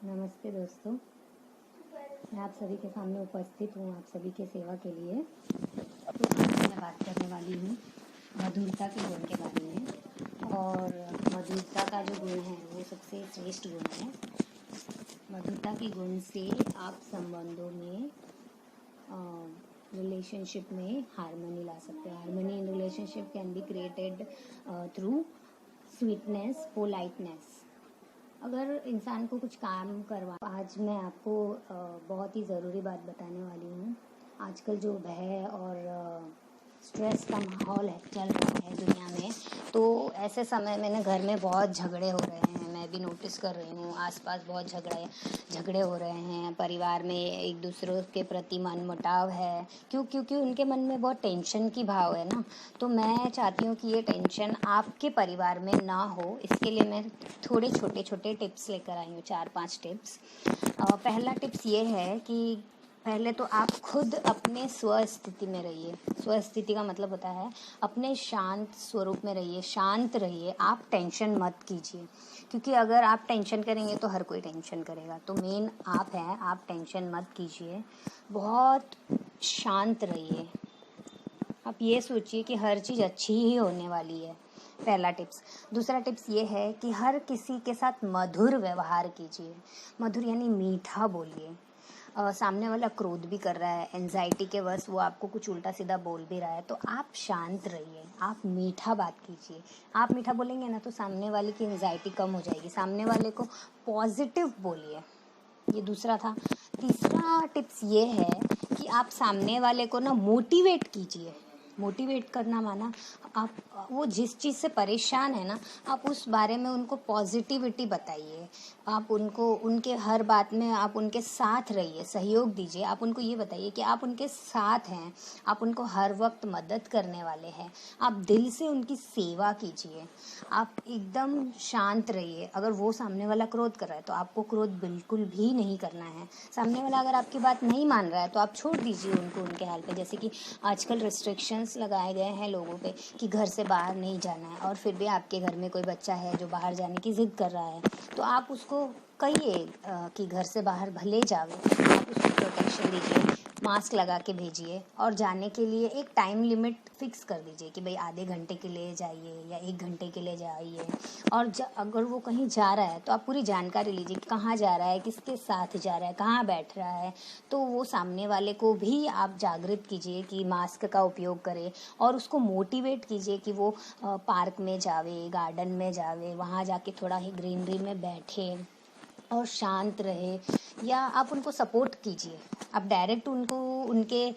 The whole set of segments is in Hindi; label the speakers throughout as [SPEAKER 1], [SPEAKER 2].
[SPEAKER 1] नमस्ते दोस्तों, मैं आप सभी के सामने उपस्थित हूँ आप सभी के सेवा के लिए। तो आज मैं बात करने वाली हूँ मधुरता के गुण के बारे में। और मधुरता का जो गुण है वो सबसे श्रेष्ठ गुण है। मधुरता के गुण से आप संबंधों में रिलेशनशिप में हार्मनी ला सकते हैं। Harmony in relationship can be created through sweetness, politeness. अगर इंसान को कुछ काम करवा, आज मैं आपको बहुत ही ज़रूरी बात बताने वाली हूँ। आजकल जो भय और स्ट्रेस का माहौल है चल रहा है दुनिया में, तो ऐसे समय में ना घर में बहुत झगड़े हो रहे हैं। मैं भी नोटिस कर रही हूँ, आसपास बहुत झगड़े हो रहे हैं। परिवार में एक दूसरे के प्रति मनमुटाव है। क्योंकि उनके मन में बहुत टेंशन की भाव है ना। तो मैं चाहती हूँ कि ये टेंशन आपके परिवार में ना हो, इसके लिए मैं थोड़े छोटे टिप्स लेकर आई हूँ, 4-5 टिप्स। पहला टिप्स ये है कि पहले तो आप खुद अपने स्वस्थिति में रहिए। स्वस्थिति का मतलब होता है अपने शांत स्वरूप में रहिए, शांत रहिए। आप टेंशन मत कीजिए, क्योंकि अगर आप टेंशन करेंगे तो हर कोई टेंशन करेगा। तो मेन आप हैं, आप टेंशन मत कीजिए, बहुत शांत रहिए। आप ये सोचिए कि हर चीज़ अच्छी ही होने वाली है। पहला टिप्स। दूसरा टिप्स ये है कि हर किसी के साथ मधुर व्यवहार कीजिए। मधुर यानी मीठा बोलिए। सामने वाला क्रोध भी कर रहा है, एंजाइटी के वश वो आपको कुछ उल्टा सीधा बोल भी रहा है, तो आप शांत रहिए, आप मीठा बात कीजिए। आप मीठा बोलेंगे ना तो सामने वाले की एंजाइटी कम हो जाएगी। सामने वाले को पॉजिटिव बोलिए। ये दूसरा था। तीसरा टिप्स ये है कि आप सामने वाले को ना मोटिवेट कीजिए। मोटिवेट करना माना आप वो जिस चीज़ से परेशान है ना, आप उस बारे में उनको पॉजिटिविटी बताइए। आप उनको उनके हर बात में आप उनके साथ रहिए, सहयोग दीजिए। आप उनको ये बताइए कि आप उनके साथ हैं, आप उनको हर वक्त मदद करने वाले हैं। आप दिल से उनकी सेवा कीजिए। आप एकदम शांत रहिए। अगर वो सामने वाला क्रोध कर रहा है तो आपको क्रोध बिल्कुल भी नहीं करना है। सामने वाला अगर आपकी बात नहीं मान रहा है तो आप छोड़ दीजिए उनको उनके हाल पे। जैसे कि आजकल रिस्ट्रिक्शंस लगाए गए हैं लोगों पे कि घर से बाहर नहीं जाना है, और फिर भी आपके घर में कोई बच्चा है जो बाहर जाने की ज़िद कर रहा है, तो आप उसको कहिए कि घर से बाहर भले जावे, आप उसको प्रोटेक्शन दीजिए, मास्क लगा के भेजिए। और जाने के लिए एक टाइम लिमिट फिक्स कर दीजिए कि भाई आधे घंटे के लिए जाइए या 1 घंटे के लिए जाइए। और अगर वो कहीं जा रहा है तो आप पूरी जानकारी लीजिए कि कहाँ जा रहा है, किसके साथ जा रहा है, कहाँ बैठ रहा है। तो वो सामने वाले को भी आप जागृत कीजिए कि मास्क का उपयोग करे, और उसको मोटिवेट कीजिए कि वो पार्क में जावे, गार्डन में जावे, वहाँ जाके थोड़ा ही ग्रीनरी में बैठे और शांत रहे। या आप उनको सपोर्ट कीजिए। आप डायरेक्ट उनको उनके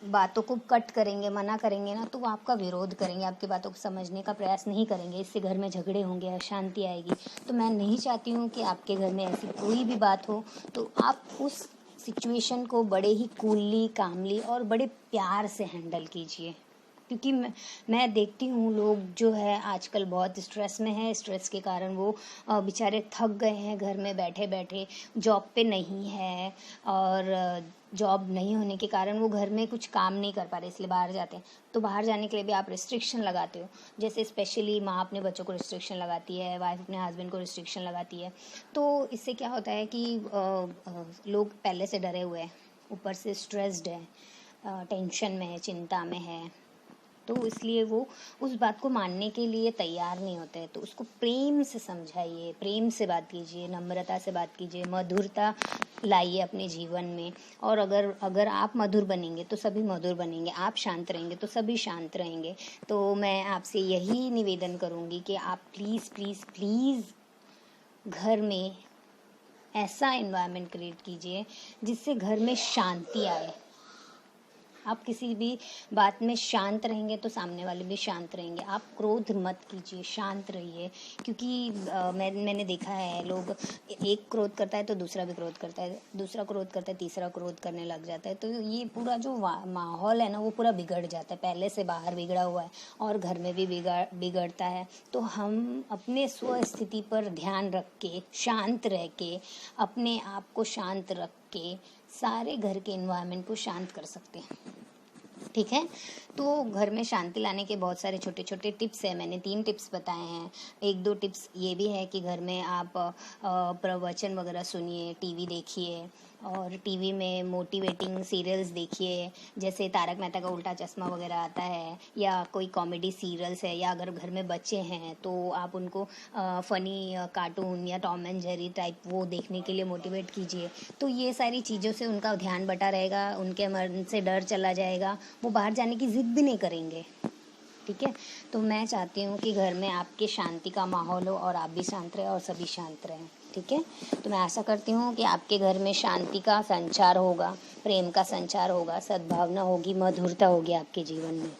[SPEAKER 1] बातों को कट करेंगे, मना करेंगे ना, तो वो आपका विरोध करेंगे, आपकी बातों को समझने का प्रयास नहीं करेंगे। इससे घर में झगड़े होंगे, अशांति आएगी। तो मैं नहीं चाहती हूँ कि आपके घर में ऐसी कोई भी बात हो। तो आप उस सिचुएशन को बड़े ही कूलली, कामली और बड़े प्यार से हैंडल कीजिए। क्योंकि मैं देखती हूँ लोग जो है आजकल बहुत स्ट्रेस में है। स्ट्रेस के कारण वो बेचारे थक गए हैं, घर में बैठे बैठे, जॉब पे नहीं है, और जॉब नहीं होने के कारण वो घर में कुछ काम नहीं कर पा रहे, इसलिए बाहर जाते हैं। तो बाहर जाने के लिए भी आप रिस्ट्रिक्शन लगाते हो। जैसे स्पेशली माँ अपने बच्चों को रिस्ट्रिक्शन लगाती है, वाइफ अपने हस्बैंड को रिस्ट्रिक्शन लगाती है। तो इससे क्या होता है कि लोग पहले से डरे हुए हैं, ऊपर से स्ट्रेस्ड है, टेंशन में है, चिंता में है, तो इसलिए वो उस बात को मानने के लिए तैयार नहीं होते। तो उसको प्रेम से समझाइए, प्रेम से बात कीजिए, नम्रता से बात कीजिए, मधुरता लाइए अपने जीवन में। और अगर आप मधुर बनेंगे तो सभी मधुर बनेंगे, आप शांत रहेंगे तो सभी शांत रहेंगे। तो मैं आपसे यही निवेदन करूँगी कि आप प्लीज़ प्लीज़ प्लीज़ घर में ऐसा एनवायरनमेंट क्रिएट कीजिए जिससे घर में शांति आए। आप किसी भी बात में शांत रहेंगे तो सामने वाले भी शांत रहेंगे। आप क्रोध मत कीजिए, शांत रहिए। क्योंकि मैंने देखा है लोग, एक क्रोध करता है तो दूसरा भी क्रोध करता है, दूसरा क्रोध करता है, तीसरा क्रोध करने लग जाता है। तो ये पूरा जो माहौल है ना वो पूरा बिगड़ जाता है। पहले से बाहर बिगड़ा हुआ है और घर में भी बिगड़ता है। तो हम अपने स्वस्थिति पर ध्यान रख के, शांत रह के, अपने आप को शांत रख के सारे घर के एनवायरनमेंट को शांत कर सकते हैं। ठीक है। तो घर में शांति लाने के बहुत सारे छोटे छोटे टिप्स हैं, मैंने 3 टिप्स बताए हैं। 1-2 टिप्स ये भी है कि घर में आप प्रवचन वगैरह सुनिए, टीवी देखिए और टीवी में मोटिवेटिंग सीरियल्स देखिए, जैसे तारक मेहता का उल्टा चश्मा वगैरह आता है, या कोई कॉमेडी सीरियल्स है, या अगर घर में बच्चे हैं तो आप उनको फ़नी कार्टून या टॉम एंड जेरी टाइप वो देखने के लिए मोटिवेट कीजिए। तो ये सारी चीज़ों से उनका ध्यान बटा रहेगा, उनके मन से डर चला जाएगा, वो बाहर जाने की ज़िद भी नहीं करेंगे। ठीक है। तो मैं चाहती हूँ कि घर में आपके शांति का माहौल हो और आप भी शांत रहें और सभी शांत रहें। ठीक है। तो मैं आशा करती हूँ कि आपके घर में शांति का संचार होगा, प्रेम का संचार होगा, सद्भावना होगी, मधुरता होगी आपके जीवन में।